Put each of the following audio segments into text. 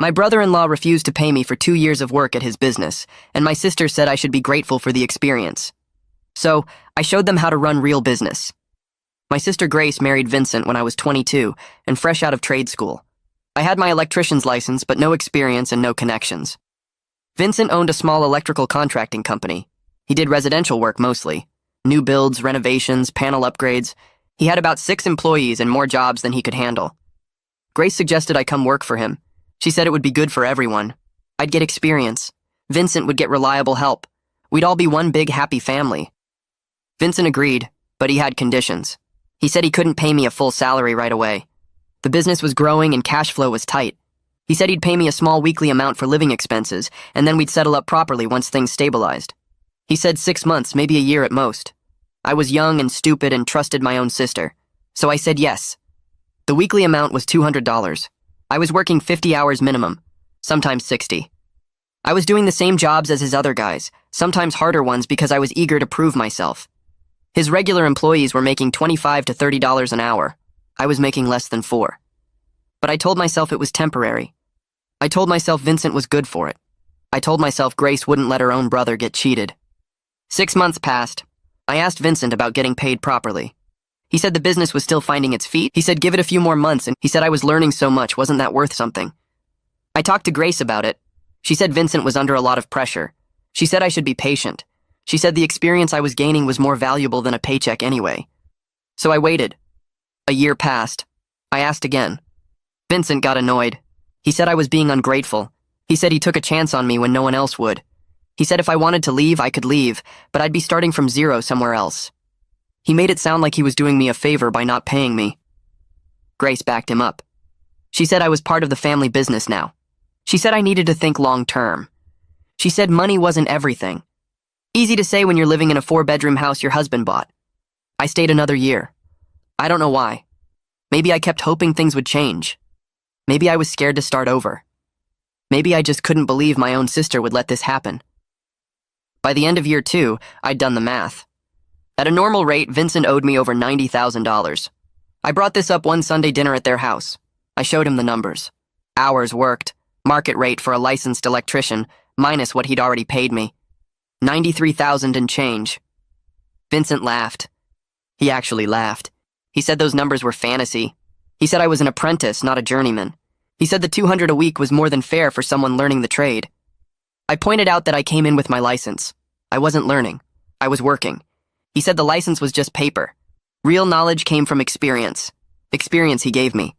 My brother-in-law refused to pay me for 2 years of work at his business, and my sister said I should be grateful for the experience. So, I showed them how to run real business. My sister Grace married Vincent when I was 22 and fresh out of trade school. I had my electrician's license but no experience and no connections. Vincent owned a small electrical contracting company. He did residential work mostly. New builds, renovations, panel upgrades. He had about 6 employees and more jobs than he could handle. Grace suggested I come work for him. She said it would be good for everyone. I'd get experience. Vincent would get reliable help. We'd all be one big happy family. Vincent agreed, but he had conditions. He said he couldn't pay me a full salary right away. The business was growing and cash flow was tight. He said he'd pay me a small weekly amount for living expenses, and then we'd settle up properly once things stabilized. He said 6 months, maybe a year at most. I was young and stupid and trusted my own sister, so I said yes. The weekly amount was $200. I was working 50 hours minimum, sometimes 60. I was doing the same jobs as his other guys, sometimes harder ones because I was eager to prove myself. His regular employees were making $25 to $30 an hour. I was making less than $4. But I told myself it was temporary. I told myself Vincent was good for it. I told myself Grace wouldn't let her own brother get cheated. 6 months passed. I asked Vincent about getting paid properly. He said the business was still finding its feet. He said give it a few more months, and he said I was learning so much, wasn't that worth something? I talked to Grace about it. She said Vincent was under a lot of pressure. She said I should be patient. She said the experience I was gaining was more valuable than a paycheck anyway. So I waited. A year passed. I asked again. Vincent got annoyed. He said I was being ungrateful. He said he took a chance on me when no one else would. He said if I wanted to leave, I could leave, but I'd be starting from zero somewhere else. He made it sound like he was doing me a favor by not paying me. Grace backed him up. She said I was part of the family business now. She said I needed to think long term. She said money wasn't everything. Easy to say when you're living in a 4-bedroom house your husband bought. I stayed another year. I don't know why. Maybe I kept hoping things would change. Maybe I was scared to start over. Maybe I just couldn't believe my own sister would let this happen. By the end of year 2, I'd done the math. At a normal rate, Vincent owed me over $90,000. I brought this up one Sunday dinner at their house. I showed him the numbers. Hours worked, market rate for a licensed electrician, minus what he'd already paid me. $93,000 and change. Vincent laughed. He actually laughed. He said those numbers were fantasy. He said I was an apprentice, not a journeyman. He said the $200 a week was more than fair for someone learning the trade. I pointed out that I came in with my license. I wasn't learning. I was working. He said the license was just paper. Real knowledge came from experience. Experience he gave me.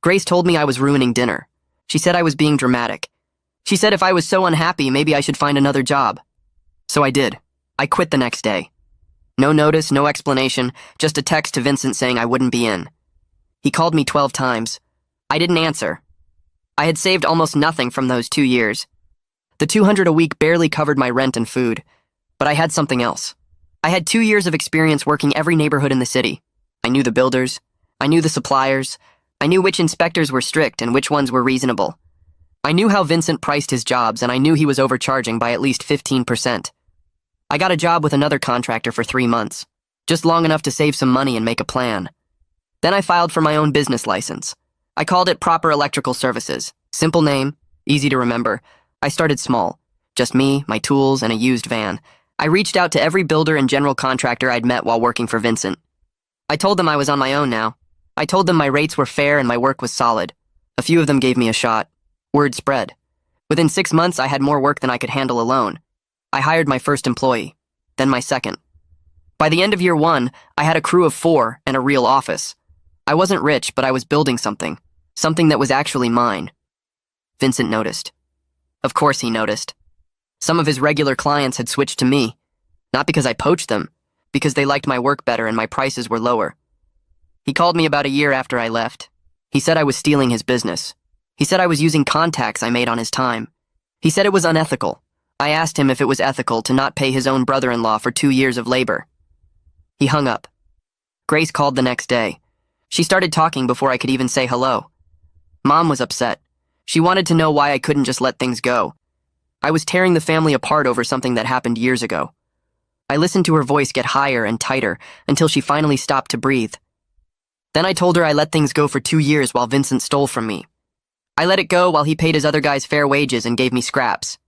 Grace told me I was ruining dinner. She said I was being dramatic. She said if I was so unhappy, maybe I should find another job. So I did. I quit the next day. No notice, no explanation, just a text to Vincent saying I wouldn't be in. He called me 12 times. I didn't answer. I had saved almost nothing from those 2 years. The $200 a week barely covered my rent and food, but I had something else. I had 2 years of experience working every neighborhood in the city. I knew the builders. I knew the suppliers. I knew which inspectors were strict and which ones were reasonable. I knew how Vincent priced his jobs, and I knew he was overcharging by at least 15%. I got a job with another contractor for 3 months, just long enough to save some money and make a plan. Then I filed for my own business license. I called it Proper Electrical Services. Simple name, easy to remember. I started small, just me, my tools, and a used van. I reached out to every builder and general contractor I'd met while working for Vincent. I told them I was on my own now. I told them my rates were fair and my work was solid. A few of them gave me a shot. Word spread. Within 6 months, I had more work than I could handle alone. I hired my first employee, then my second. By the end of year 1, I had a crew of 4 and a real office. I wasn't rich, but I was building something that was actually mine. Vincent noticed. Of course he noticed. Some of his regular clients had switched to me, not because I poached them, because they liked my work better and my prices were lower. He called me about a year after I left. He said I was stealing his business. He said I was using contacts I made on his time. He said it was unethical. I asked him if it was ethical to not pay his own brother-in-law for 2 years of labor. He hung up. Grace called the next day. She started talking before I could even say hello. Mom was upset. She wanted to know why I couldn't just let things go. I was tearing the family apart over something that happened years ago. I listened to her voice get higher and tighter until she finally stopped to breathe. Then I told her I let things go for 2 years while Vincent stole from me. I let it go while he paid his other guys fair wages and gave me scraps.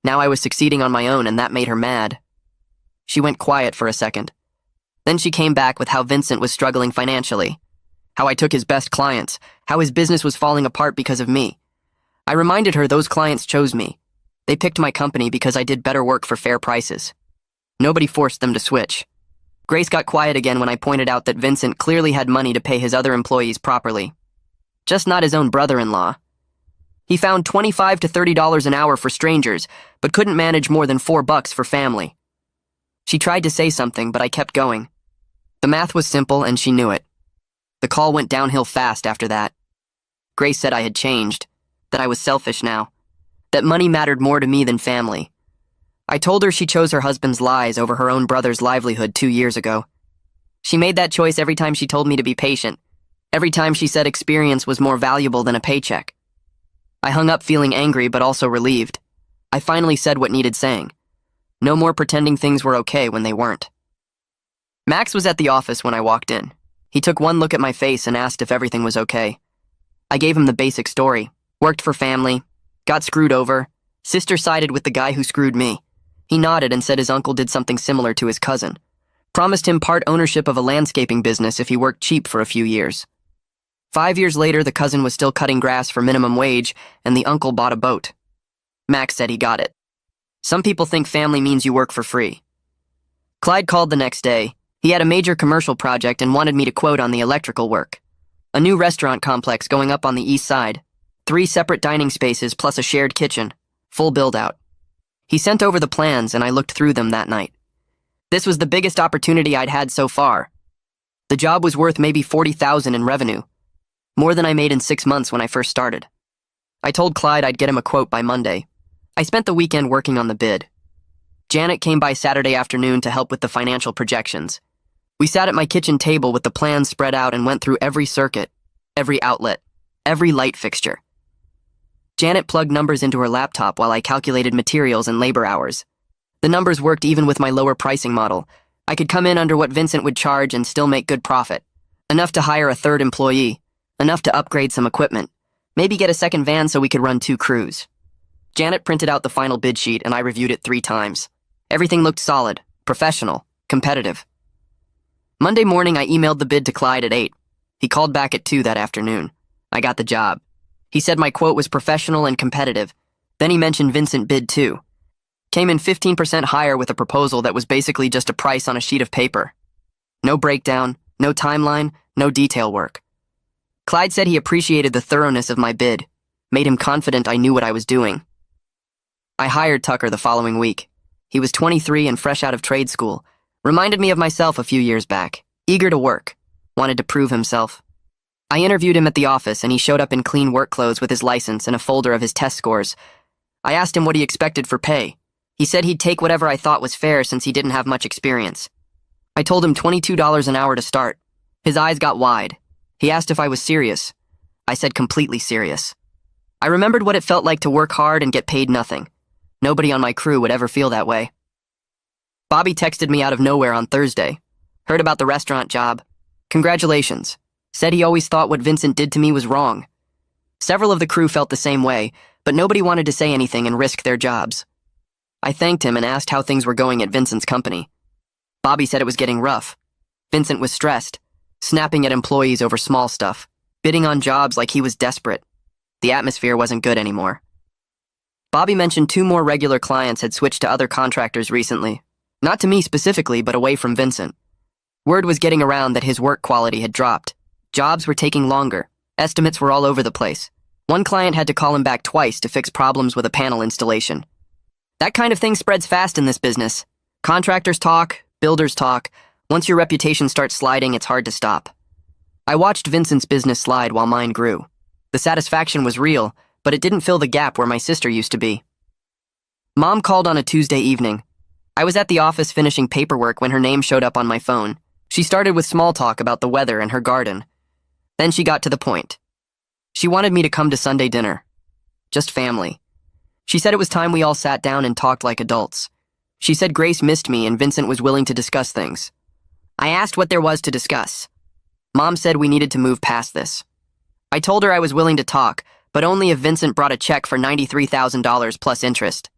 Now I was succeeding on my own, and that made her mad. She went quiet for a second. Then she came back with how Vincent was struggling financially, how I took his best clients, how his business was falling apart because of me. I reminded her those clients chose me. They picked my company because I did better work for fair prices. Nobody forced them to switch. Grace got quiet again when I pointed out that Vincent clearly had money to pay his other employees properly. Just not his own brother-in-law. He found $25 to $30 an hour for strangers, but couldn't manage more than $4 for family. She tried to say something, but I kept going. The math was simple, and she knew it. The call went downhill fast after that. Grace said I had changed, that I was selfish now, that money mattered more to me than family. I told her she chose her husband's lies over her own brother's livelihood 2 years ago. She made that choice every time she told me to be patient, every time she said experience was more valuable than a paycheck. I hung up feeling angry but also relieved. I finally said what needed saying. No more pretending things were okay when they weren't. Max was at the office when I walked in. He took one look at my face and asked if everything was okay. I gave him the basic story. Worked for family, got screwed over, sister sided with the guy who screwed me. He nodded and said his uncle did something similar to his cousin. Promised him part ownership of a landscaping business if he worked cheap for a few years. 5 years later, the cousin was still cutting grass for minimum wage, and the uncle bought a boat. Max said he got it. Some people think family means you work for free. Clyde called the next day. He had a major commercial project and wanted me to quote on the electrical work. A new restaurant complex going up on the east side. 3 separate dining spaces plus a shared kitchen. Full build-out. He sent over the plans, and I looked through them that night. This was the biggest opportunity I'd had so far. The job was worth maybe $40,000 in revenue. More than I made in 6 months when I first started. I told Clyde I'd get him a quote by Monday. I spent the weekend working on the bid. Janet came by Saturday afternoon to help with the financial projections. We sat at my kitchen table with the plans spread out and went through every circuit, every outlet, every light fixture. Janet plugged numbers into her laptop while I calculated materials and labor hours. The numbers worked even with my lower pricing model. I could come in under what Vincent would charge and still make good profit. Enough to hire a 3rd employee. Enough to upgrade some equipment. Maybe get a second van so we could run 2 crews. Janet printed out the final bid sheet and I reviewed it 3 times. Everything looked solid, professional, competitive. Monday morning, I emailed the bid to Clyde at 8. He called back at 2 that afternoon. I got the job. He said my quote was professional and competitive. Then he mentioned Vincent bid too. Came in 15% higher with a proposal that was basically just a price on a sheet of paper. No breakdown, no timeline, no detail work. Clyde said he appreciated the thoroughness of my bid, made him confident I knew what I was doing. I hired Tucker the following week. He was 23 and fresh out of trade school. Reminded me of myself a few years back. Eager to work. Wanted to prove himself. I interviewed him at the office and he showed up in clean work clothes with his license and a folder of his test scores. I asked him what he expected for pay. He said he'd take whatever I thought was fair since he didn't have much experience. I told him $22 an hour to start. His eyes got wide. He asked if I was serious. I said completely serious. I remembered what it felt like to work hard and get paid nothing. Nobody on my crew would ever feel that way. Bobby texted me out of nowhere on Thursday. Heard about the restaurant job. Congratulations. Said he always thought what Vincent did to me was wrong. Several of the crew felt the same way, but nobody wanted to say anything and risk their jobs. I thanked him and asked how things were going at Vincent's company. Bobby said it was getting rough. Vincent was stressed, snapping at employees over small stuff, bidding on jobs like he was desperate. The atmosphere wasn't good anymore. Bobby mentioned 2 more regular clients had switched to other contractors recently. Not to me specifically, but away from Vincent. Word was getting around that his work quality had dropped. Jobs were taking longer. Estimates were all over the place. One client had to call him back twice to fix problems with a panel installation. That kind of thing spreads fast in this business. Contractors talk, builders talk. Once your reputation starts sliding, it's hard to stop. I watched Vincent's business slide while mine grew. The satisfaction was real, but it didn't fill the gap where my sister used to be. Mom called on a Tuesday evening. I was at the office finishing paperwork when her name showed up on my phone. She started with small talk about the weather and her garden. Then she got to the point. She wanted me to come to Sunday dinner. Just family. She said it was time we all sat down and talked like adults. She said Grace missed me and Vincent was willing to discuss things. I asked what there was to discuss. Mom said we needed to move past this. I told her I was willing to talk, but only if Vincent brought a check for $93,000 plus interest.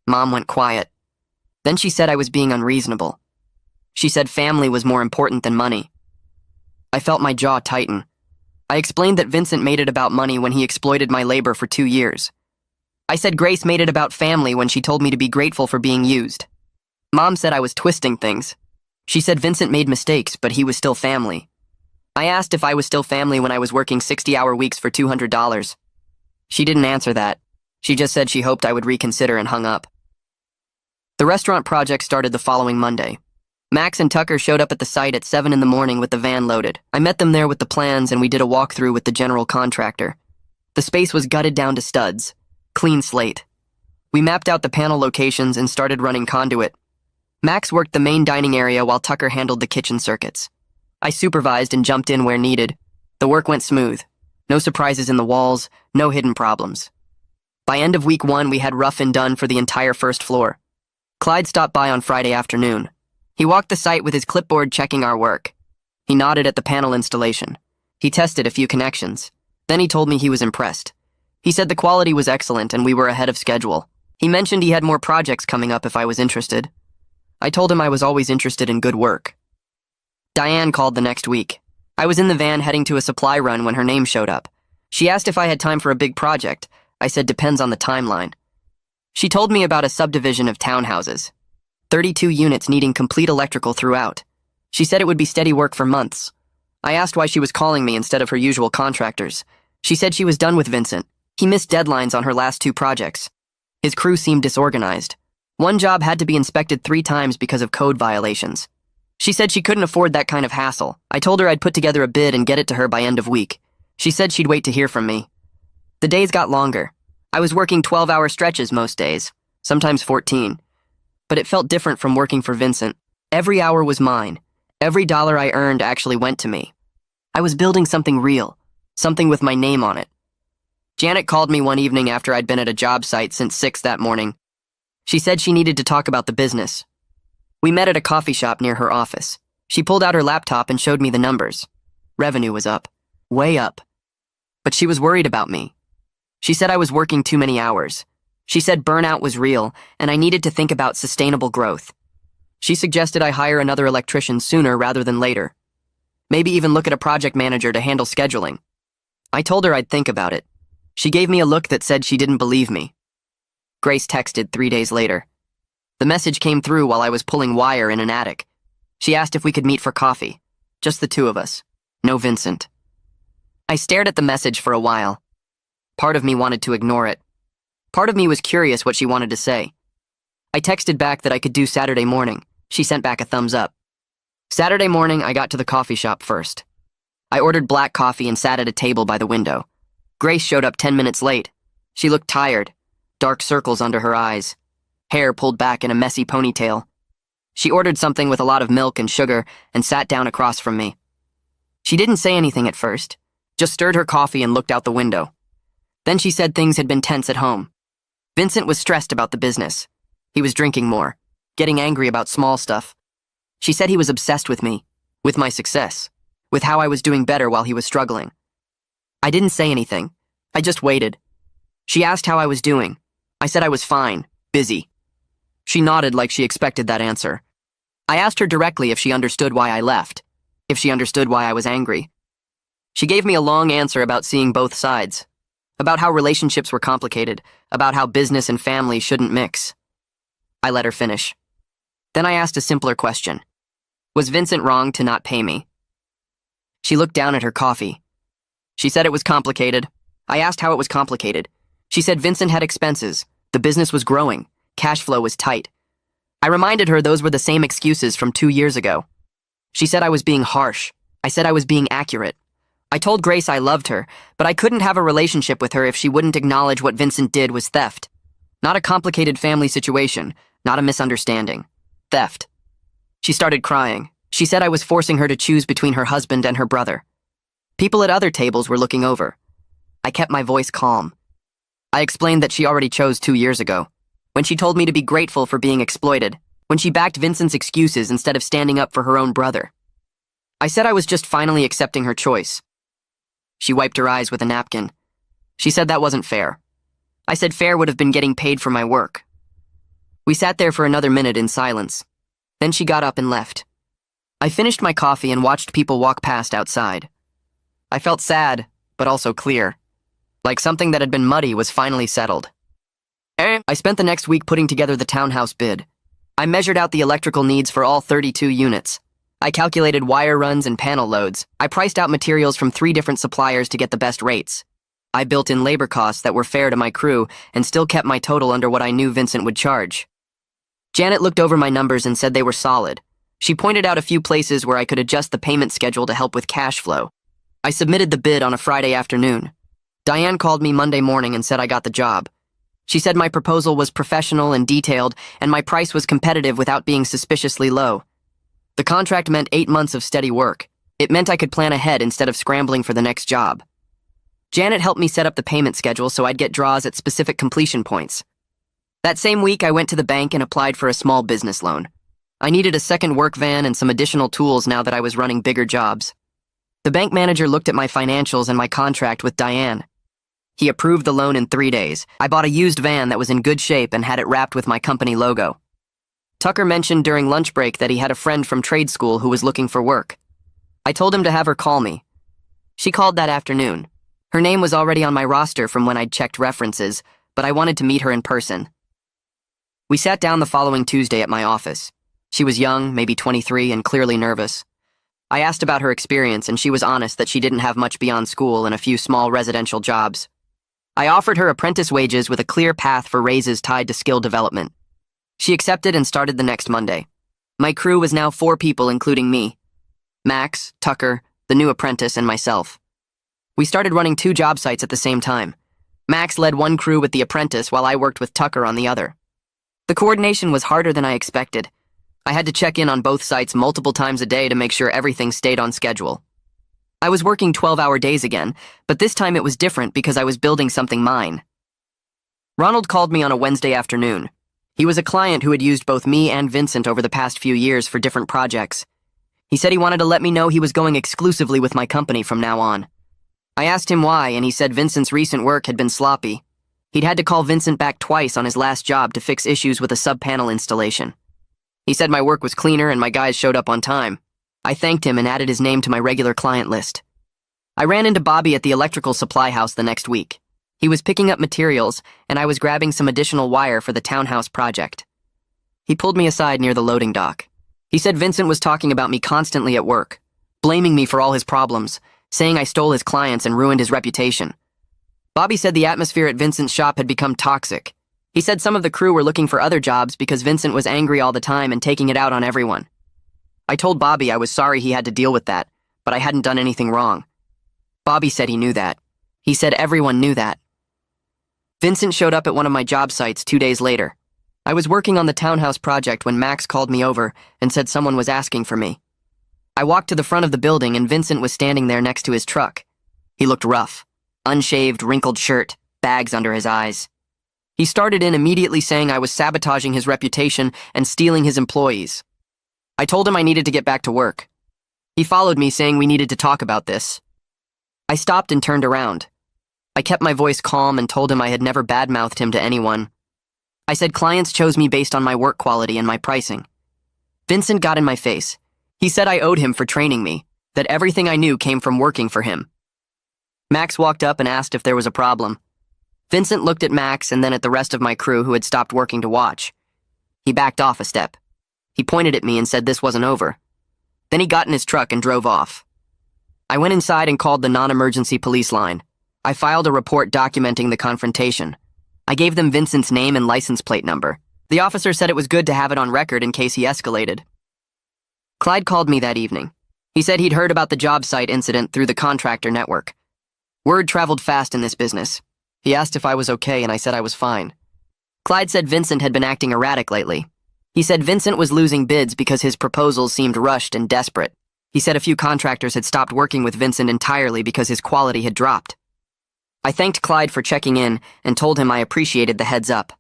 Mom went quiet. Then she said I was being unreasonable. She said family was more important than money. I felt my jaw tighten. I explained that Vincent made it about money when he exploited my labor for 2 years. I said Grace made it about family when she told me to be grateful for being used. Mom said I was twisting things. She said Vincent made mistakes, but he was still family. I asked if I was still family when I was working 60-hour weeks for $200. She didn't answer that. She just said she hoped I would reconsider and hung up. The restaurant project started the following Monday. Max and Tucker showed up at the site at 7 in the morning with the van loaded. I met them there with the plans and we did a walkthrough with the general contractor. The space was gutted down to studs. Clean slate. We mapped out the panel locations and started running conduit. Max worked the main dining area while Tucker handled the kitchen circuits. I supervised and jumped in where needed. The work went smooth. No surprises in the walls, no hidden problems. By end of week 1, we had rough and done for the entire first floor. Clyde stopped by on Friday afternoon. He walked the site with his clipboard checking our work. He nodded at the panel installation. He tested a few connections. Then he told me he was impressed. He said the quality was excellent and we were ahead of schedule. He mentioned he had more projects coming up if I was interested. I told him I was always interested in good work. Diane called the next week. I was in the van heading to a supply run when her name showed up. She asked if I had time for a big project. I said depends on the timeline. She told me about a subdivision of townhouses. 32 units needing complete electrical throughout. She said it would be steady work for months. I asked why she was calling me instead of her usual contractors. She said she was done with Vincent. He missed deadlines on her last 2 projects. His crew seemed disorganized. One job had to be inspected 3 times because of code violations. She said she couldn't afford that kind of hassle. I told her I'd put together a bid and get it to her by end of week. She said she'd wait to hear from me. The days got longer. I was working 12-hour stretches most days, sometimes 14. But it felt different from working for Vincent. Every hour was mine. Every dollar I earned actually went to me. I was building something real, something with my name on it. Janet called me one evening after I'd been at a job site since 6 that morning. She said she needed to talk about the business. We met at a coffee shop near her office. She pulled out her laptop and showed me the numbers. Revenue was up. Way up. But she was worried about me. She said I was working too many hours. She said burnout was real, and I needed to think about sustainable growth. She suggested I hire another electrician sooner rather than later. Maybe even look at a project manager to handle scheduling. I told her I'd think about it. She gave me a look that said she didn't believe me. Grace texted 3 days later. The message came through while I was pulling wire in an attic. She asked if we could meet for coffee. Just the 2 of us. No Vincent. I stared at the message for a while. Part of me wanted to ignore it. Part of me was curious what she wanted to say. I texted back that I could do Saturday morning. She sent back a thumbs up. Saturday morning, I got to the coffee shop first. I ordered black coffee and sat at a table by the window. Grace showed up 10 minutes late. She looked tired, dark circles under her eyes, hair pulled back in a messy ponytail. She ordered something with a lot of milk and sugar and sat down across from me. She didn't say anything at first, just stirred her coffee and looked out the window. Then she said things had been tense at home. Vincent was stressed about the business. He was drinking more, getting angry about small stuff. She said he was obsessed with me, with my success, with how I was doing better while he was struggling. I didn't say anything. I just waited. She asked how I was doing. I said I was fine, busy. She nodded like she expected that answer. I asked her directly if she understood why I left, if she understood why I was angry. She gave me a long answer about seeing both sides, about how relationships were complicated, about how business and family shouldn't mix. I let her finish. Then I asked a simpler question. Was Vincent wrong to not pay me? She looked down at her coffee. She said it was complicated. I asked how it was complicated. She said Vincent had expenses. The business was growing. Cash flow was tight. I reminded her those were the same excuses from 2 years ago. She said I was being harsh. I said I was being accurate. I told Grace I loved her, but I couldn't have a relationship with her if she wouldn't acknowledge what Vincent did was theft. Not a complicated family situation, not a misunderstanding. Theft. She started crying. She said I was forcing her to choose between her husband and her brother. People at other tables were looking over. I kept my voice calm. I explained that she already chose 2 years ago, when she told me to be grateful for being exploited, when she backed Vincent's excuses instead of standing up for her own brother. I said I was just finally accepting her choice. She wiped her eyes with a napkin. She said that wasn't fair. I said fair would have been getting paid for my work. We sat there for another minute in silence. Then she got up and left. I finished my coffee and watched people walk past outside. I felt sad, but also clear. Like something that had been muddy was finally settled. I spent the next week putting together the townhouse bid. I measured out the electrical needs for all 32 units. I calculated wire runs and panel loads. I priced out materials from 3 different suppliers to get the best rates. I built in labor costs that were fair to my crew and still kept my total under what I knew Vincent would charge. Janet looked over my numbers and said they were solid. She pointed out a few places where I could adjust the payment schedule to help with cash flow. I submitted the bid on a Friday afternoon. Diane called me Monday morning and said I got the job. She said my proposal was professional and detailed, and my price was competitive without being suspiciously low. The contract meant 8 months of steady work. It meant I could plan ahead instead of scrambling for the next job. Janet helped me set up the payment schedule so I'd get draws at specific completion points. That same week, I went to the bank and applied for a small business loan. I needed a second work van and some additional tools now that I was running bigger jobs. The bank manager looked at my financials and my contract with Diane. He approved the loan in 3 days. I bought a used van that was in good shape and had it wrapped with my company logo. Tucker mentioned during lunch break that he had a friend from trade school who was looking for work. I told him to have her call me. She called that afternoon. Her name was already on my roster from when I'd checked references, but I wanted to meet her in person. We sat down the following Tuesday at my office. She was young, maybe 23, and clearly nervous. I asked about her experience, and she was honest that she didn't have much beyond school and a few small residential jobs. I offered her apprentice wages with a clear path for raises tied to skill development. She accepted and started the next Monday. My crew was now 4 people, including me. Max, Tucker, the new apprentice, and myself. We started running 2 job sites at the same time. Max led one crew with the apprentice while I worked with Tucker on the other. The coordination was harder than I expected. I had to check in on both sites multiple times a day to make sure everything stayed on schedule. I was working 12-hour days again, but this time it was different because I was building something mine. Ronald called me on a Wednesday afternoon. He was a client who had used both me and Vincent over the past few years for different projects. He said he wanted to let me know he was going exclusively with my company from now on. I asked him why, and he said Vincent's recent work had been sloppy. He'd had to call Vincent back twice on his last job to fix issues with a sub-panel installation. He said my work was cleaner and my guys showed up on time. I thanked him and added his name to my regular client list. I ran into Bobby at the electrical supply house the next week. He was picking up materials, and I was grabbing some additional wire for the townhouse project. He pulled me aside near the loading dock. He said Vincent was talking about me constantly at work, blaming me for all his problems, saying I stole his clients and ruined his reputation. Bobby said the atmosphere at Vincent's shop had become toxic. He said some of the crew were looking for other jobs because Vincent was angry all the time and taking it out on everyone. I told Bobby I was sorry he had to deal with that, but I hadn't done anything wrong. Bobby said he knew that. He said everyone knew that. Vincent showed up at one of my job sites 2 days later. I was working on the townhouse project when Max called me over and said someone was asking for me. I walked to the front of the building and Vincent was standing there next to his truck. He looked rough. Unshaved, wrinkled shirt, bags under his eyes. He started in immediately saying I was sabotaging his reputation and stealing his employees. I told him I needed to get back to work. He followed me saying we needed to talk about this. I stopped and turned around. I kept my voice calm and told him I had never badmouthed him to anyone. I said clients chose me based on my work quality and my pricing. Vincent got in my face. He said I owed him for training me, that everything I knew came from working for him. Max walked up and asked if there was a problem. Vincent looked at Max and then at the rest of my crew who had stopped working to watch. He backed off a step. He pointed at me and said this wasn't over. Then he got in his truck and drove off. I went inside and called the non-emergency police line. I filed a report documenting the confrontation. I gave them Vincent's name and license plate number. The officer said it was good to have it on record in case he escalated. Clyde called me that evening. He said he'd heard about the job site incident through the contractor network. Word traveled fast in this business. He asked if I was okay and I said I was fine. Clyde said Vincent had been acting erratic lately. He said Vincent was losing bids because his proposals seemed rushed and desperate. He said a few contractors had stopped working with Vincent entirely because his quality had dropped. I thanked Clyde for checking in and told him I appreciated the heads up.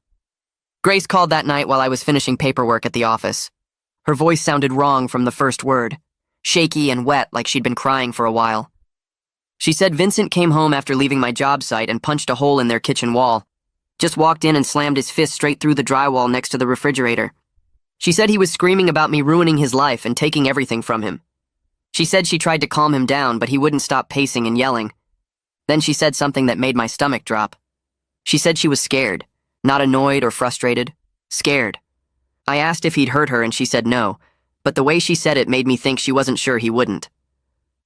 Grace called that night while I was finishing paperwork at the office. Her voice sounded wrong from the first word, shaky and wet like she'd been crying for a while. She said Vincent came home after leaving my job site and punched a hole in their kitchen wall. Just walked in and slammed his fist straight through the drywall next to the refrigerator. She said he was screaming about me ruining his life and taking everything from him. She said she tried to calm him down, but he wouldn't stop pacing and yelling. Then she said something that made my stomach drop. She said she was scared, not annoyed or frustrated, scared. I asked if he'd hurt her and she said no, but the way she said it made me think she wasn't sure he wouldn't.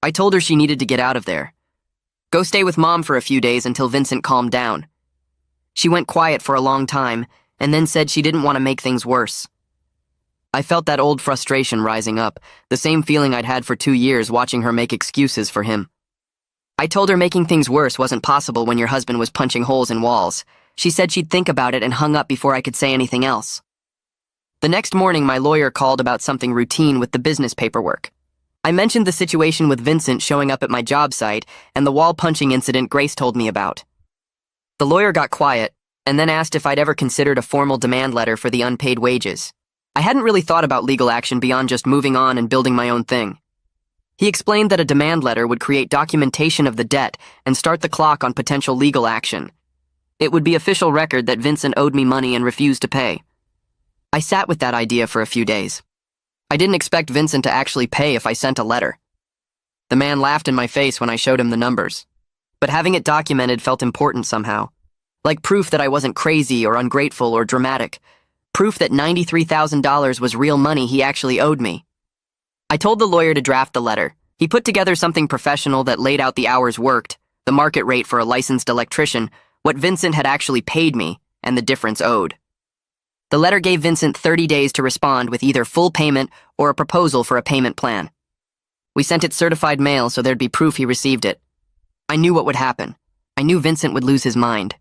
I told her she needed to get out of there. Go stay with Mom for a few days until Vincent calmed down. She went quiet for a long time and then said she didn't want to make things worse. I felt that old frustration rising up, the same feeling I'd had for 2 years watching her make excuses for him. I told her making things worse wasn't possible when your husband was punching holes in walls. She said she'd think about it and hung up before I could say anything else. The next morning, my lawyer called about something routine with the business paperwork. I mentioned the situation with Vincent showing up at my job site and the wall punching incident Grace told me about. The lawyer got quiet and then asked if I'd ever considered a formal demand letter for the unpaid wages. I hadn't really thought about legal action beyond just moving on and building my own thing. He explained that a demand letter would create documentation of the debt and start the clock on potential legal action. It would be official record that Vincent owed me money and refused to pay. I sat with that idea for a few days. I didn't expect Vincent to actually pay if I sent a letter. The man laughed in my face when I showed him the numbers. But having it documented felt important somehow. Like proof that I wasn't crazy or ungrateful or dramatic. Proof that $93,000 was real money he actually owed me. I told the lawyer to draft the letter. He put together something professional that laid out the hours worked, the market rate for a licensed electrician, what Vincent had actually paid me, and the difference owed. The letter gave Vincent 30 days to respond with either full payment or a proposal for a payment plan. We sent it certified mail so there'd be proof he received it. I knew what would happen. I knew Vincent would lose his mind.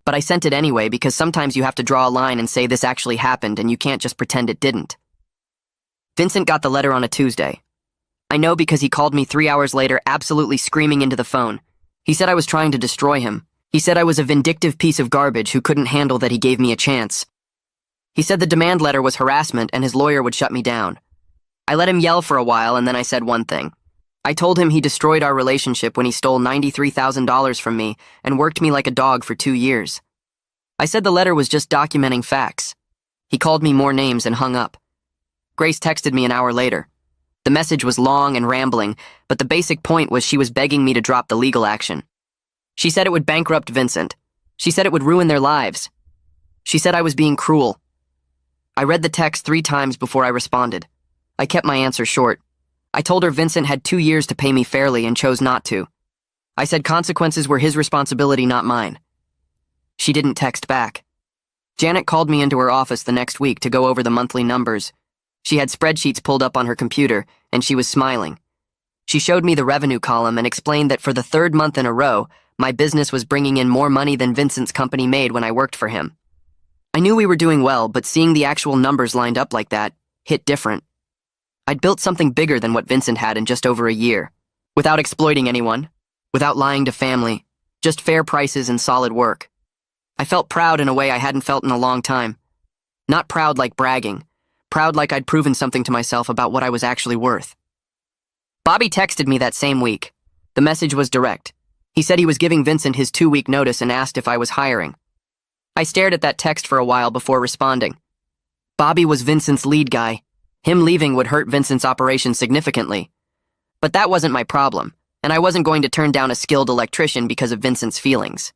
But I sent it anyway because sometimes you have to draw a line and say this actually happened and you can't just pretend it didn't. Vincent got the letter on a Tuesday. I know because he called me 3 hours later absolutely screaming into the phone. He said I was trying to destroy him. He said I was a vindictive piece of garbage who couldn't handle that he gave me a chance. He said the demand letter was harassment and his lawyer would shut me down. I let him yell for a while and then I said one thing. I told him he destroyed our relationship when he stole $93,000 from me and worked me like a dog for 2 years. I said the letter was just documenting facts. He called me more names and hung up. Grace texted me an hour later. The message was long and rambling, but the basic point was she was begging me to drop the legal action. She said it would bankrupt Vincent. She said it would ruin their lives. She said I was being cruel. I read the text 3 times before I responded. I kept my answer short. I told her Vincent had 2 years to pay me fairly and chose not to. I said consequences were his responsibility, not mine. She didn't text back. Janet called me into her office the next week to go over the monthly numbers. She had spreadsheets pulled up on her computer, and she was smiling. She showed me the revenue column and explained that for the 3rd month in a row, my business was bringing in more money than Vincent's company made when I worked for him. I knew we were doing well, but seeing the actual numbers lined up like that hit different. I'd built something bigger than what Vincent had in just over a year, without exploiting anyone, without lying to family, just fair prices and solid work. I felt proud in a way I hadn't felt in a long time. Not proud like bragging, proud like I'd proven something to myself about what I was actually worth. Bobby texted me that same week. The message was direct. He said he was giving Vincent his 2-week notice and asked if I was hiring. I stared at that text for a while before responding. Bobby was Vincent's lead guy. Him leaving would hurt Vincent's operation significantly. But that wasn't my problem, and I wasn't going to turn down a skilled electrician because of Vincent's feelings.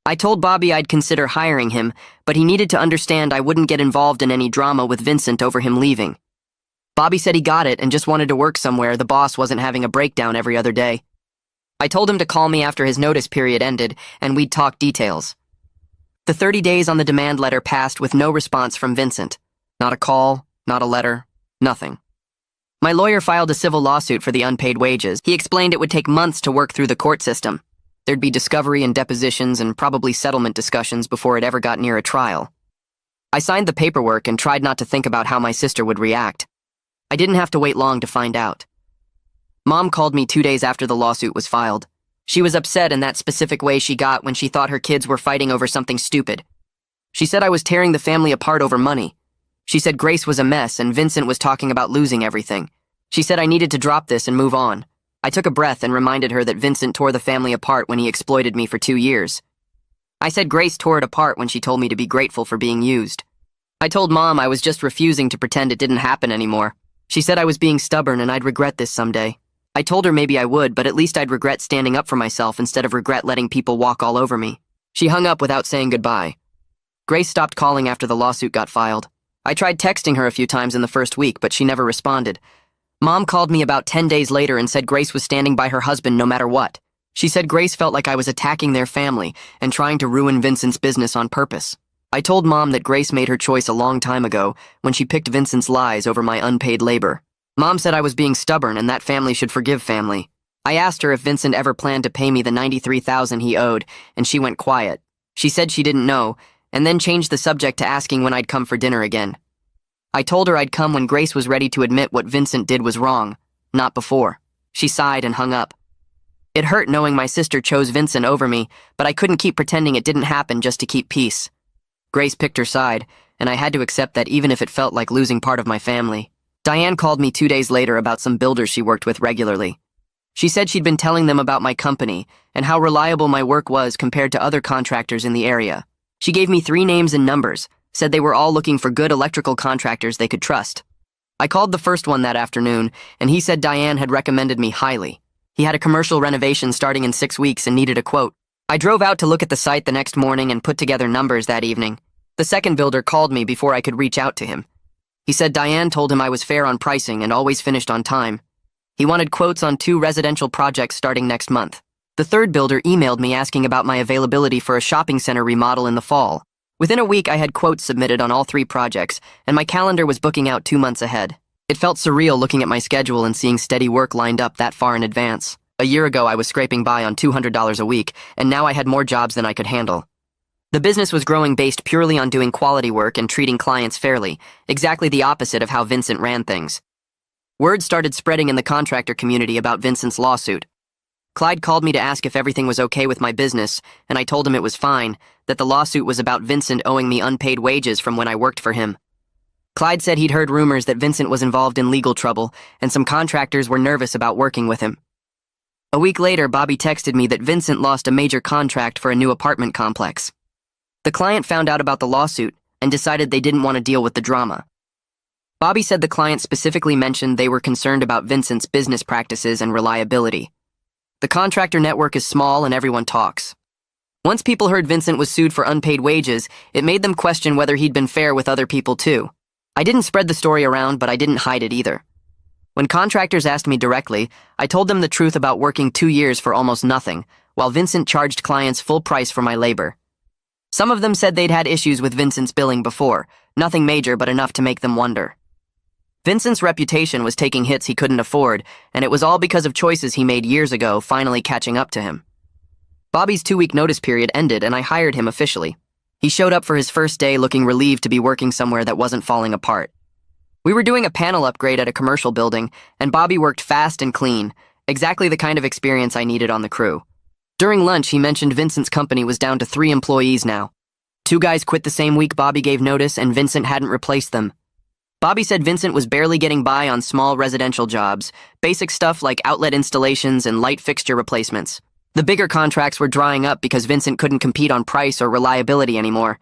I told Bobby I'd consider hiring him, but he needed to understand I wouldn't get involved in any drama with Vincent over him leaving. Bobby said he got it and just wanted to work somewhere the boss wasn't having a breakdown every other day. I told him to call me after his notice period ended, and we'd talk details. The 30 days on the demand letter passed with no response from Vincent. Not a call, not a letter, nothing. My lawyer filed a civil lawsuit for the unpaid wages. He explained it would take months to work through the court system. There'd be discovery and depositions and probably settlement discussions before it ever got near a trial. I signed the paperwork and tried not to think about how my sister would react. I didn't have to wait long to find out. Mom called me 2 days after the lawsuit was filed. She was upset in that specific way she got when she thought her kids were fighting over something stupid. She said I was tearing the family apart over money. She said Grace was a mess and Vincent was talking about losing everything. She said I needed to drop this and move on. I took a breath and reminded her that Vincent tore the family apart when he exploited me for 2 years. I said Grace tore it apart when she told me to be grateful for being used. I told Mom I was just refusing to pretend it didn't happen anymore. She said I was being stubborn and I'd regret this someday. I told her maybe I would, but at least I'd regret standing up for myself instead of regret letting people walk all over me. She hung up without saying goodbye. Grace stopped calling after the lawsuit got filed. I tried texting her a few times in the first week, but she never responded. Mom called me about 10 days later and said Grace was standing by her husband no matter what. She said Grace felt like I was attacking their family and trying to ruin Vincent's business on purpose. I told Mom that Grace made her choice a long time ago when she picked Vincent's lies over my unpaid labor. Mom said I was being stubborn and that family should forgive family. I asked her if Vincent ever planned to pay me the $93,000 he owed, and she went quiet. She said she didn't know, and then changed the subject to asking when I'd come for dinner again. I told her I'd come when Grace was ready to admit what Vincent did was wrong, not before. She sighed and hung up. It hurt knowing my sister chose Vincent over me, but I couldn't keep pretending it didn't happen just to keep peace. Grace picked her side, and I had to accept that even if it felt like losing part of my family. Diane called me 2 days later about some builders she worked with regularly. She said she'd been telling them about my company and how reliable my work was compared to other contractors in the area. She gave me 3 names and numbers, said they were all looking for good electrical contractors they could trust. I called the first one that afternoon, and he said Diane had recommended me highly. He had a commercial renovation starting in 6 weeks and needed a quote. I drove out to look at the site the next morning and put together numbers that evening. The second builder called me before I could reach out to him. He said Diane told him I was fair on pricing and always finished on time. He wanted quotes on 2 residential projects starting next month. The third builder emailed me asking about my availability for a shopping center remodel in the fall. Within a week, I had quotes submitted on all 3 projects, and my calendar was booking out 2 months ahead. It felt surreal looking at my schedule and seeing steady work lined up that far in advance. A year ago, I was scraping by on $200 a week, and now I had more jobs than I could handle. The business was growing based purely on doing quality work and treating clients fairly, exactly the opposite of how Vincent ran things. Word started spreading in the contractor community about Vincent's lawsuit. Clyde called me to ask if everything was okay with my business, and I told him it was fine, that the lawsuit was about Vincent owing me unpaid wages from when I worked for him. Clyde said he'd heard rumors that Vincent was involved in legal trouble, and some contractors were nervous about working with him. A week later, Bobby texted me that Vincent lost a major contract for a new apartment complex. The client found out about the lawsuit and decided they didn't want to deal with the drama. Bobby said the client specifically mentioned they were concerned about Vincent's business practices and reliability. The contractor network is small and everyone talks. Once people heard Vincent was sued for unpaid wages, it made them question whether he'd been fair with other people too. I didn't spread the story around, but I didn't hide it either. When contractors asked me directly, I told them the truth about working 2 years for almost nothing, while Vincent charged clients full price for my labor. Some of them said they'd had issues with Vincent's billing before, nothing major but enough to make them wonder. Vincent's reputation was taking hits he couldn't afford, and it was all because of choices he made years ago finally catching up to him. Bobby's 2-week notice period ended and I hired him officially. He showed up for his first day looking relieved to be working somewhere that wasn't falling apart. We were doing a panel upgrade at a commercial building, and Bobby worked fast and clean, exactly the kind of experience I needed on the crew. During lunch, he mentioned Vincent's company was down to 3 employees now. 2 guys quit the same week Bobby gave notice, and Vincent hadn't replaced them. Bobby said Vincent was barely getting by on small residential jobs, basic stuff like outlet installations and light fixture replacements. The bigger contracts were drying up because Vincent couldn't compete on price or reliability anymore.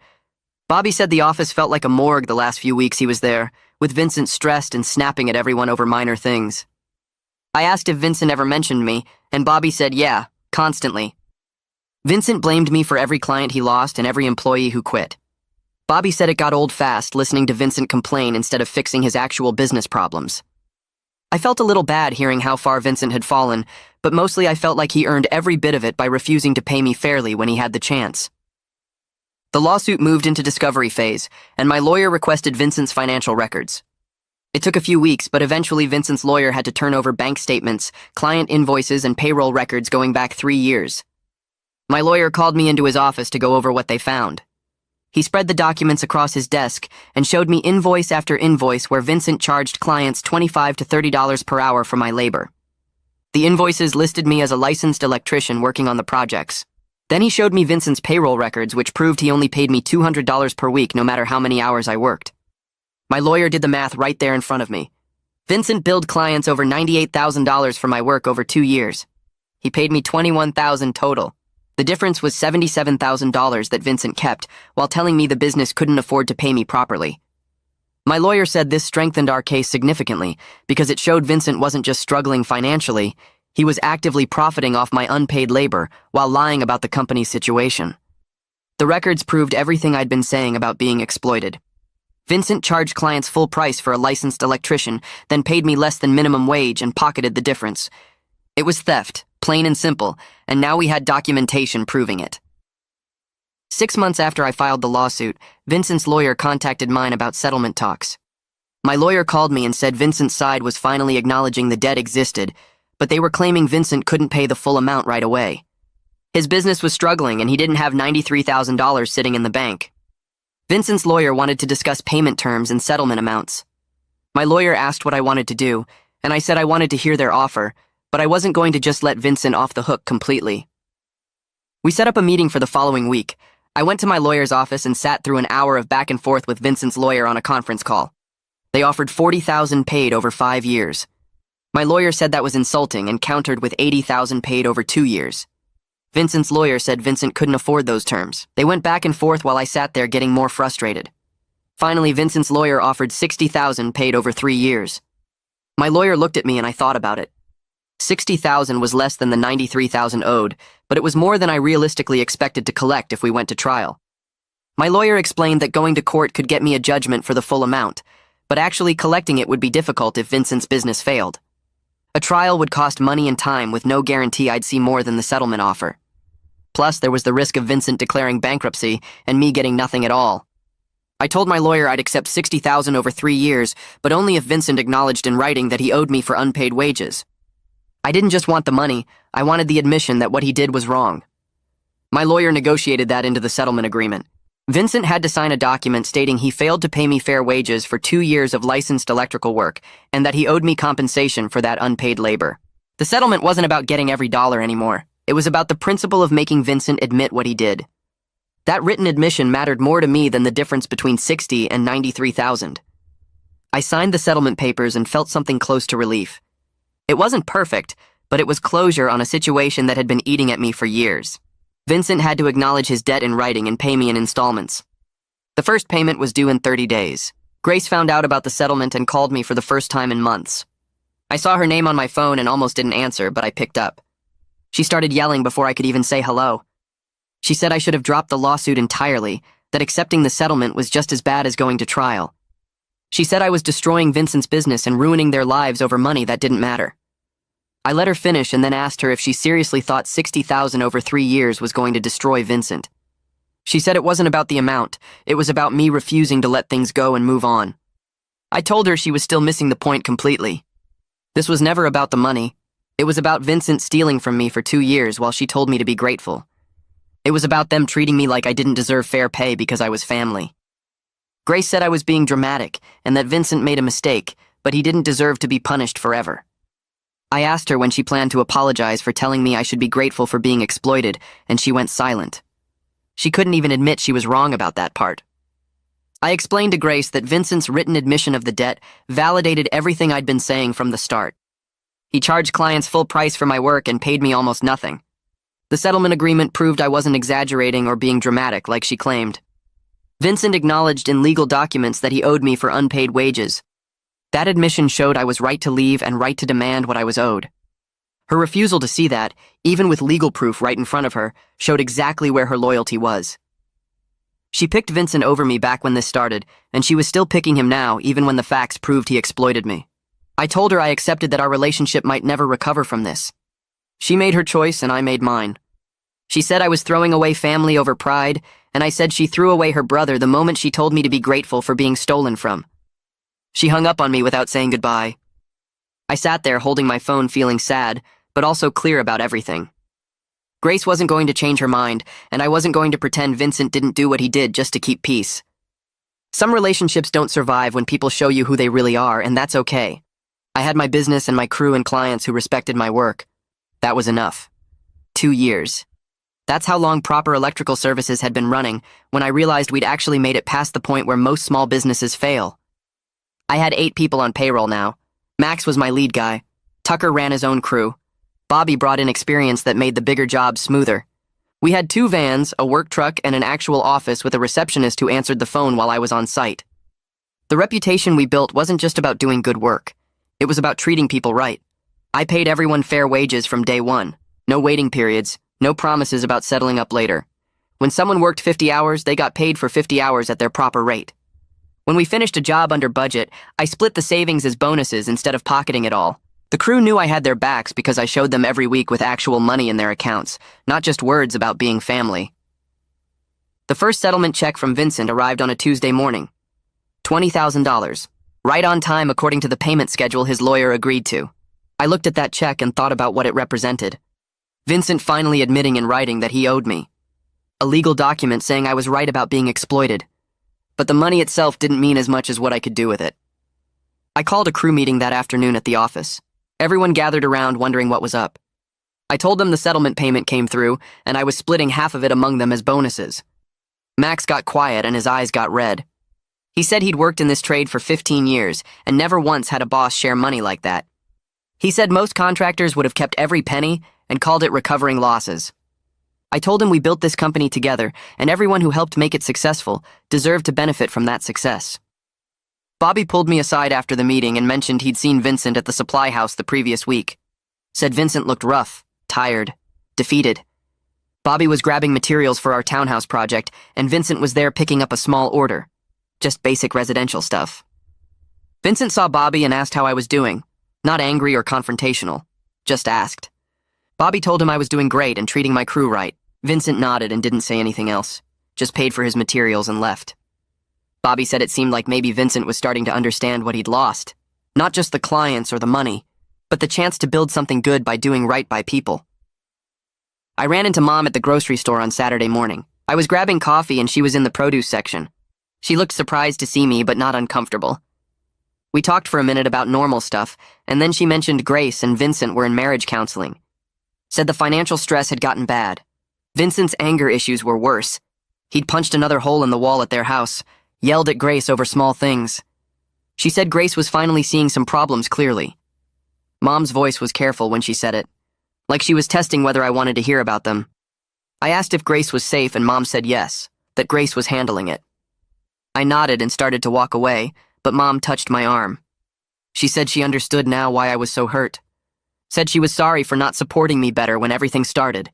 Bobby said the office felt like a morgue the last few weeks he was there, with Vincent stressed and snapping at everyone over minor things. I asked if Vincent ever mentioned me, and Bobby said yeah, constantly. Vincent blamed me for every client he lost and every employee who quit. Bobby said it got old fast listening to Vincent complain instead of fixing his actual business problems. I felt a little bad hearing how far Vincent had fallen, but mostly I felt like he earned every bit of it by refusing to pay me fairly when he had the chance. The lawsuit moved into discovery phase, and my lawyer requested Vincent's financial records. It took a few weeks, but eventually Vincent's lawyer had to turn over bank statements, client invoices, and payroll records going back 3 years. My lawyer called me into his office to go over what they found. He spread the documents across his desk and showed me invoice after invoice where Vincent charged clients $25 to $30 per hour for my labor. The invoices listed me as a licensed electrician working on the projects. Then he showed me Vincent's payroll records, which proved he only paid me $200 per week no matter how many hours I worked. My lawyer did the math right there in front of me. Vincent billed clients over $98,000 for my work over 2 years. He paid me $21,000 total. The difference was $77,000 that Vincent kept, while telling me the business couldn't afford to pay me properly. My lawyer said this strengthened our case significantly because it showed Vincent wasn't just struggling financially, he was actively profiting off my unpaid labor while lying about the company's situation. The records proved everything I'd been saying about being exploited. Vincent charged clients full price for a licensed electrician, then paid me less than minimum wage and pocketed the difference. It was theft, plain and simple, and now we had documentation proving it. 6 months after I filed the lawsuit, Vincent's lawyer contacted mine about settlement talks. My lawyer called me and said Vincent's side was finally acknowledging the debt existed, but they were claiming Vincent couldn't pay the full amount right away. His business was struggling and he didn't have $93,000 sitting in the bank. Vincent's lawyer wanted to discuss payment terms and settlement amounts. My lawyer asked what I wanted to do, and I said I wanted to hear their offer, but I wasn't going to just let Vincent off the hook completely. We set up a meeting for the following week. I went to my lawyer's office and sat through an hour of back and forth with Vincent's lawyer on a conference call. They offered $40,000 paid over 5 years. My lawyer said that was insulting and countered with $80,000 paid over 2 years. Vincent's lawyer said Vincent couldn't afford those terms. They went back and forth while I sat there getting more frustrated. Finally, Vincent's lawyer offered $60,000 paid over 3 years. My lawyer looked at me and I thought about it. $60,000 was less than the $93,000 owed, but it was more than I realistically expected to collect if we went to trial. My lawyer explained that going to court could get me a judgment for the full amount, but actually collecting it would be difficult if Vincent's business failed. A trial would cost money and time with no guarantee I'd see more than the settlement offer. Plus, there was the risk of Vincent declaring bankruptcy and me getting nothing at all. I told my lawyer I'd accept $60,000 over 3 years, but only if Vincent acknowledged in writing that he owed me for unpaid wages. I didn't just want the money, I wanted the admission that what he did was wrong. My lawyer negotiated that into the settlement agreement. Vincent had to sign a document stating he failed to pay me fair wages for 2 years of licensed electrical work and that he owed me compensation for that unpaid labor. The settlement wasn't about getting every dollar anymore. It was about the principle of making Vincent admit what he did. That written admission mattered more to me than the difference between $60,000 and $93,000. I signed the settlement papers and felt something close to relief. It wasn't perfect, but it was closure on a situation that had been eating at me for years. Vincent had to acknowledge his debt in writing and pay me in installments. The first payment was due in 30 days. Grace found out about the settlement and called me for the first time in months. I saw her name on my phone and almost didn't answer, but I picked up. She started yelling before I could even say hello. She said I should have dropped the lawsuit entirely, that accepting the settlement was just as bad as going to trial. She said I was destroying Vincent's business and ruining their lives over money that didn't matter. I let her finish and then asked her if she seriously thought $60,000 over 3 years was going to destroy Vincent. She said it wasn't about the amount, it was about me refusing to let things go and move on. I told her she was still missing the point completely. This was never about the money. It was about Vincent stealing from me for 2 years while she told me to be grateful. It was about them treating me like I didn't deserve fair pay because I was family. Grace said I was being dramatic and that Vincent made a mistake, but he didn't deserve to be punished forever. I asked her when she planned to apologize for telling me I should be grateful for being exploited, and she went silent. She couldn't even admit she was wrong about that part. I explained to Grace that Vincent's written admission of the debt validated everything I'd been saying from the start. He charged clients full price for my work and paid me almost nothing. The settlement agreement proved I wasn't exaggerating or being dramatic like she claimed. Vincent acknowledged in legal documents that he owed me for unpaid wages. That admission showed I was right to leave and right to demand what I was owed. Her refusal to see that, even with legal proof right in front of her, showed exactly where her loyalty was. She picked Vincent over me back when this started, and she was still picking him now, even when the facts proved he exploited me. I told her I accepted that our relationship might never recover from this. She made her choice and I made mine. She said I was throwing away family over pride, and I said she threw away her brother the moment she told me to be grateful for being stolen from. She hung up on me without saying goodbye. I sat there holding my phone feeling sad, but also clear about everything. Grace wasn't going to change her mind, and I wasn't going to pretend Vincent didn't do what he did just to keep peace. Some relationships don't survive when people show you who they really are, and that's okay. I had my business and my crew and clients who respected my work. That was enough. 2 years. That's how long Proper Electrical Services had been running when I realized we'd actually made it past the point where most small businesses fail. I had 8 people on payroll now. Max was my lead guy. Tucker ran his own crew. Bobby brought in experience that made the bigger jobs smoother. We had 2 vans, a work truck, and an actual office with a receptionist who answered the phone while I was on site. The reputation we built wasn't just about doing good work. It was about treating people right. I paid everyone fair wages from day one. No waiting periods, no promises about settling up later. When someone worked 50 hours, they got paid for 50 hours at their proper rate. When we finished a job under budget, I split the savings as bonuses instead of pocketing it all. The crew knew I had their backs because I showed them every week with actual money in their accounts, not just words about being family. The first settlement check from Vincent arrived on a Tuesday morning. $20,000. Right on time according to the payment schedule his lawyer agreed to. I looked at that check and thought about what it represented. Vincent finally admitting in writing that he owed me. A legal document saying I was right about being exploited. But the money itself didn't mean as much as what I could do with it. I called a crew meeting that afternoon at the office. Everyone gathered around wondering what was up. I told them the settlement payment came through, and I was splitting half of it among them as bonuses. Max got quiet and his eyes got red. He said he'd worked in this trade for 15 years and never once had a boss share money like that. He said most contractors would have kept every penny and called it recovering losses. I told him we built this company together, and everyone who helped make it successful deserved to benefit from that success. Bobby pulled me aside after the meeting and mentioned he'd seen Vincent at the supply house the previous week. Said Vincent looked rough, tired, defeated. Bobby was grabbing materials for our townhouse project, and Vincent was there picking up a small order. Just basic residential stuff. Vincent saw Bobby and asked how I was doing. Not angry or confrontational. Just asked. Bobby told him I was doing great and treating my crew right. Vincent nodded and didn't say anything else. Just paid for his materials and left. Bobby said it seemed like maybe Vincent was starting to understand what he'd lost. Not just the clients or the money, but the chance to build something good by doing right by people. I ran into Mom at the grocery store on Saturday morning. I was grabbing coffee and she was in the produce section. She looked surprised to see me, but not uncomfortable. We talked for a minute about normal stuff, and then she mentioned Grace and Vincent were in marriage counseling. Said the financial stress had gotten bad. Vincent's anger issues were worse. He'd punched another hole in the wall at their house, yelled at Grace over small things. She said Grace was finally seeing some problems clearly. Mom's voice was careful when she said it, like she was testing whether I wanted to hear about them. I asked if Grace was safe and Mom said yes, that Grace was handling it. I nodded and started to walk away, but Mom touched my arm. She said she understood now why I was so hurt. Said she was sorry for not supporting me better when everything started.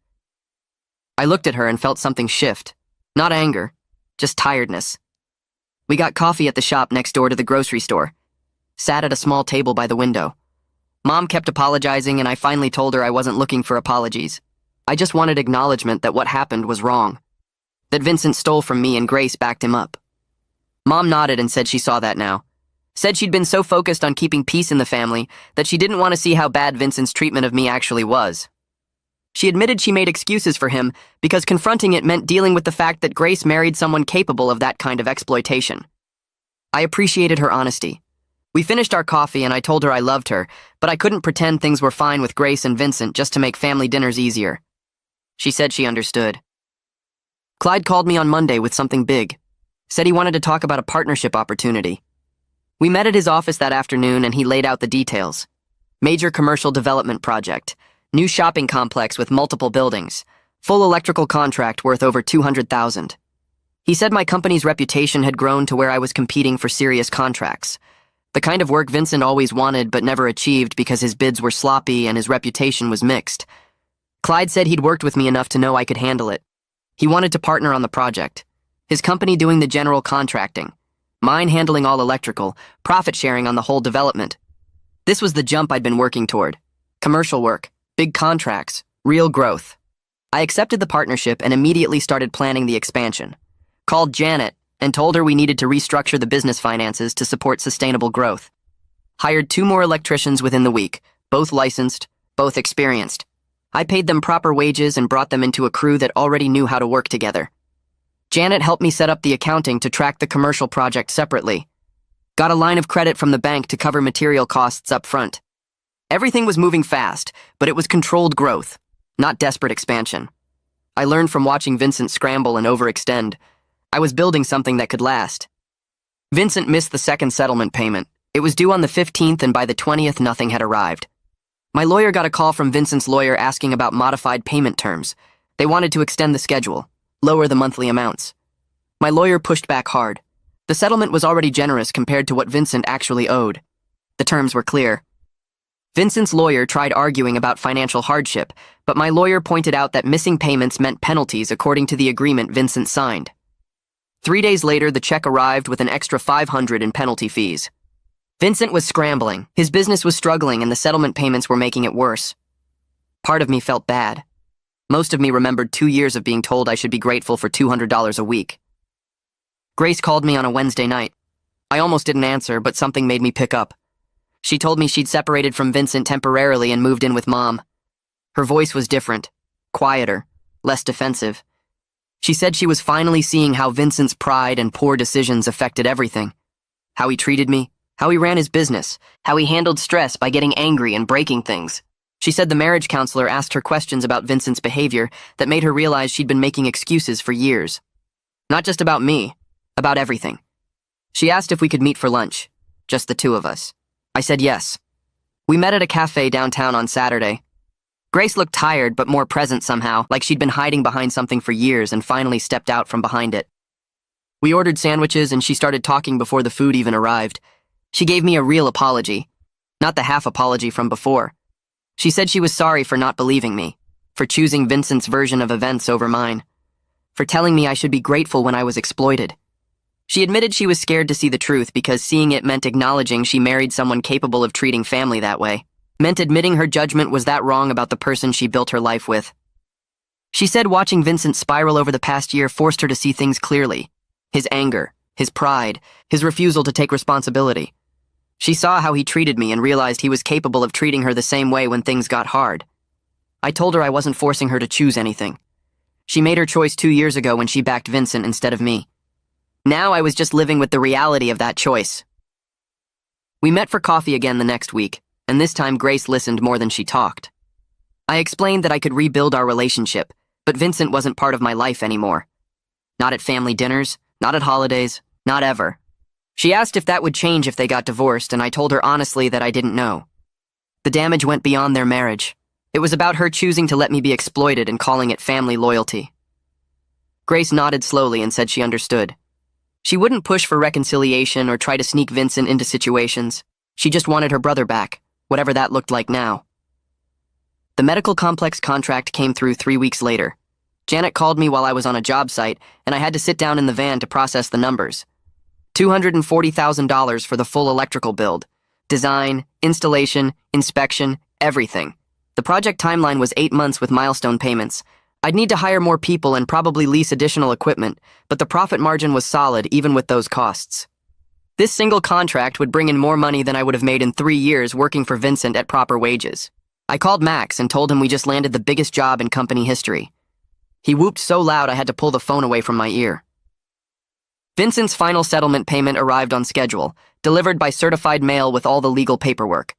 I looked at her and felt something shift. Not anger, just tiredness. We got coffee at the shop next door to the grocery store. Sat at a small table by the window. Mom kept apologizing and I finally told her I wasn't looking for apologies. I just wanted acknowledgement that what happened was wrong. That Vincent stole from me and Grace backed him up. Mom nodded and said she saw that now. Said she'd been so focused on keeping peace in the family that she didn't want to see how bad Vincent's treatment of me actually was. She admitted she made excuses for him because confronting it meant dealing with the fact that Grace married someone capable of that kind of exploitation. I appreciated her honesty. We finished our coffee and I told her I loved her, but I couldn't pretend things were fine with Grace and Vincent just to make family dinners easier. She said she understood. Clyde called me on Monday with something big. Said he wanted to talk about a partnership opportunity. We met at his office that afternoon and he laid out the details. Major commercial development project. New shopping complex with multiple buildings. Full electrical contract worth over $200,000. He said my company's reputation had grown to where I was competing for serious contracts. The kind of work Vincent always wanted but never achieved because his bids were sloppy and his reputation was mixed. Clyde said he'd worked with me enough to know I could handle it. He wanted to partner on the project. His company doing the general contracting. Mine handling all electrical, profit sharing on the whole development. This was the jump I'd been working toward. Commercial work. Big contracts, real growth. I accepted the partnership and immediately started planning the expansion. Called Janet and told her we needed to restructure the business finances to support sustainable growth. Hired 2 more electricians within the week, both licensed, both experienced. I paid them proper wages and brought them into a crew that already knew how to work together. Janet helped me set up the accounting to track the commercial project separately. Got a line of credit from the bank to cover material costs up front. Everything was moving fast, but it was controlled growth, not desperate expansion. I learned from watching Vincent scramble and overextend. I was building something that could last. Vincent missed the second settlement payment, It was due on the 15th, and by the 20th, nothing had arrived. My lawyer got a call from Vincent's lawyer asking about modified payment terms. They wanted to extend the schedule, lower the monthly amounts. My lawyer pushed back hard. The settlement was already generous compared to what Vincent actually owed. The terms were clear. Vincent's lawyer tried arguing about financial hardship, but my lawyer pointed out that missing payments meant penalties according to the agreement Vincent signed. 3 days later, the check arrived with an extra $500 in penalty fees. Vincent was scrambling. His business was struggling, and the settlement payments were making it worse. Part of me felt bad. Most of me remembered 2 years of being told I should be grateful for $200 a week. Grace called me on a Wednesday night. I almost didn't answer, but something made me pick up. She told me she'd separated from Vincent temporarily and moved in with Mom. Her voice was different, quieter, less defensive. She said she was finally seeing how Vincent's pride and poor decisions affected everything. How he treated me, how he ran his business, how he handled stress by getting angry and breaking things. She said the marriage counselor asked her questions about Vincent's behavior that made her realize she'd been making excuses for years. Not just about me, about everything. She asked if we could meet for lunch, just the two of us. I said yes. We met at a cafe downtown on Saturday. Grace looked tired but more present somehow, like she'd been hiding behind something for years and finally stepped out from behind it. We ordered sandwiches and she started talking before the food even arrived. She gave me a real apology, not the half apology from before. She said she was sorry for not believing me, for choosing Vincent's version of events over mine, for telling me I should be grateful when I was exploited. She admitted she was scared to see the truth because seeing it meant acknowledging she married someone capable of treating family that way, meant admitting her judgment was that wrong about the person she built her life with. She said watching Vincent spiral over the past year forced her to see things clearly. His anger, his pride, his refusal to take responsibility. She saw how he treated me and realized he was capable of treating her the same way when things got hard. I told her I wasn't forcing her to choose anything. She made her choice 2 years ago when she backed Vincent instead of me. Now I was just living with the reality of that choice. We met for coffee again the next week, and this time Grace listened more than she talked. I explained that I could rebuild our relationship, but Vincent wasn't part of my life anymore. Not at family dinners, not at holidays, not ever. She asked if that would change if they got divorced, and I told her honestly that I didn't know. The damage went beyond their marriage. It was about her choosing to let me be exploited and calling it family loyalty. Grace nodded slowly and said she understood. She wouldn't push for reconciliation or try to sneak Vincent into situations. She just wanted her brother back, whatever that looked like now. The medical complex contract came through 3 weeks later. Janet called me while I was on a job site, and I had to sit down in the van to process the numbers. $240,000 for the full electrical build. Design, installation, inspection, everything. The project timeline was 8 months with milestone payments. I'd need to hire more people and probably lease additional equipment, but the profit margin was solid even with those costs. This single contract would bring in more money than I would have made in 3 years working for Vincent at proper wages. I called Max and told him we just landed the biggest job in company history. He whooped so loud I had to pull the phone away from my ear. Vincent's final settlement payment arrived on schedule, delivered by certified mail with all the legal paperwork.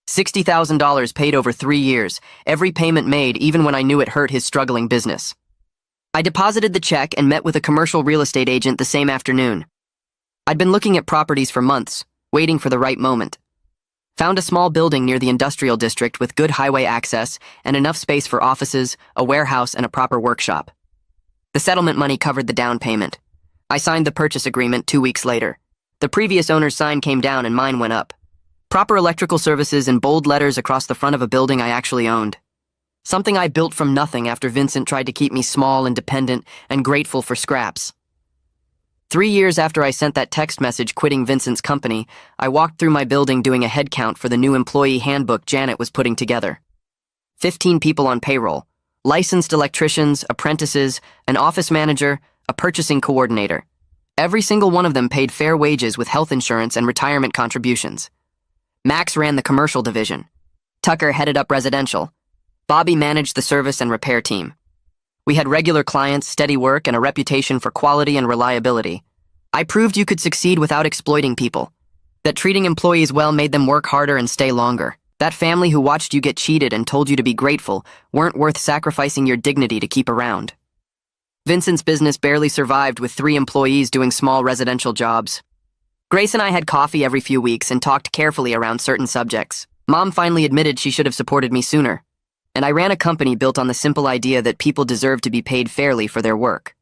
$60,000 paid over 3 years, every payment made even when I knew it hurt his struggling business. I deposited the check and met with a commercial real estate agent the same afternoon. I'd been looking at properties for months, waiting for the right moment. Found a small building near the industrial district with good highway access and enough space for offices, a warehouse, and a proper workshop. The settlement money covered the down payment. I signed the purchase agreement 2 weeks later. The previous owner's sign came down and mine went up. Proper electrical services in bold letters across the front of a building I actually owned. Something I built from nothing after Vincent tried to keep me small and dependent and grateful for scraps. 3 years after I sent that text message quitting Vincent's company, I walked through my building doing a head count for the new employee handbook Janet was putting together. 15 people on payroll, licensed electricians, apprentices, an office manager, a purchasing coordinator. Every single one of them paid fair wages with health insurance and retirement contributions. Max ran the commercial division. Tucker headed up residential. Bobby managed the service and repair team. We had regular clients, steady work, and a reputation for quality and reliability. I proved you could succeed without exploiting people. That treating employees well made them work harder and stay longer. That family who watched you get cheated and told you to be grateful weren't worth sacrificing your dignity to keep around. Vincent's business barely survived with 3 employees doing small residential jobs. Grace and I had coffee every few weeks and talked carefully around certain subjects. Mom finally admitted she should have supported me sooner. And I ran a company built on the simple idea that people deserve to be paid fairly for their work.